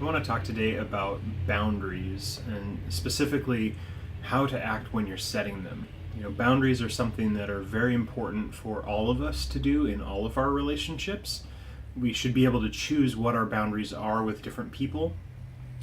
I want to talk today about boundaries and specifically how to act when you're setting them. Boundaries are something that are very important for all of us to do in all of our relationships. We should be able to choose what our boundaries are with different people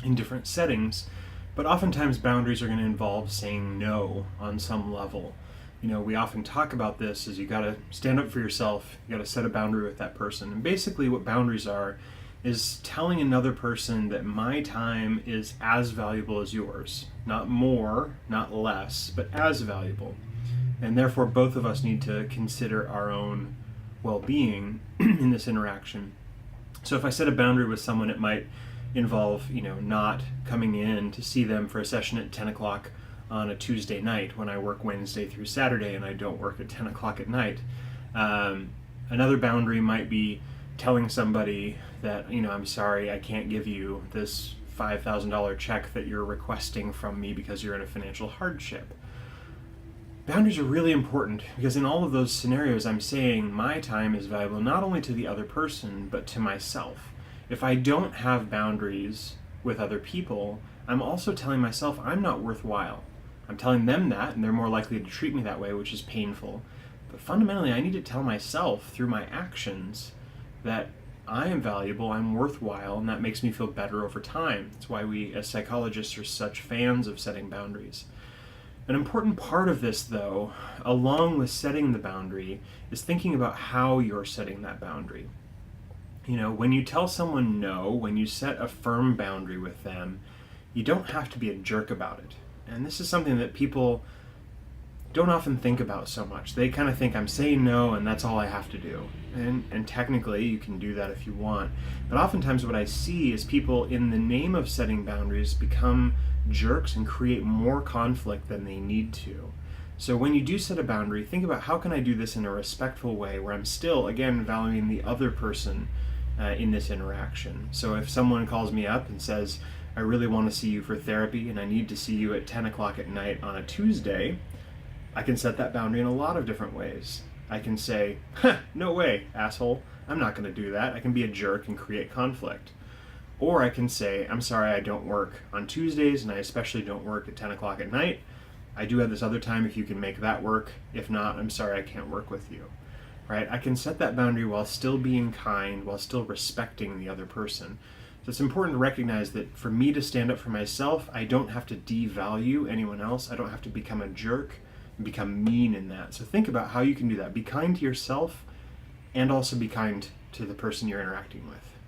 in different settings, but oftentimes boundaries are going to involve saying no on some level. We often talk about this as you got to stand up for yourself, you got to set a boundary with that person. And basically what boundaries are is telling another person that my time is as valuable as yours. Not more, not less, but as valuable. And therefore both of us need to consider our own well-being in this interaction. So if I set a boundary with someone, it might involve, not coming in to see them for a session at 10 o'clock on a Tuesday night when I work Wednesday through Saturday and I don't work at 10 o'clock at night. Another boundary might be telling somebody that, I'm sorry, I can't give you this $5,000 check that you're requesting from me because you're in a financial hardship. Boundaries are really important because in all of those scenarios, I'm saying my time is valuable not only to the other person, but to myself. If I don't have boundaries with other people, I'm also telling myself I'm not worthwhile. I'm telling them that, and they're more likely to treat me that way, which is painful. But fundamentally, I need to tell myself through my actions that I am valuable, I'm worthwhile, and that makes me feel better over time. That's why we, as psychologists, are such fans of setting boundaries. An important part of this, though, along with setting the boundary, is thinking about how you're setting that boundary. When you tell someone no, when you set a firm boundary with them, you don't have to be a jerk about it. And this is something that people don't often think about so much. They kind of think I'm saying no and that's all I have to do. And technically you can do that if you want. But oftentimes what I see is people in the name of setting boundaries become jerks and create more conflict than they need to. So when you do set a boundary, think about how can I do this in a respectful way where I'm still, again, valuing the other person in this interaction. So if someone calls me up and says, I really want to see you for therapy and I need to see you at 10 o'clock at night on a Tuesday, I can set that boundary in a lot of different ways. I can say, no way, asshole, I'm not going to do that. I can be a jerk and create conflict. Or I can say, I'm sorry, I don't work on Tuesdays and I especially don't work at 10 o'clock at night. I do have this other time if you can make that work. If not, I'm sorry, I can't work with you. Right? I can set that boundary while still being kind, while still respecting the other person. So it's important to recognize that for me to stand up for myself, I don't have to devalue anyone else. I don't have to become a jerk and become mean in that. So think about how you can do that. Be kind to yourself and also be kind to the person you're interacting with.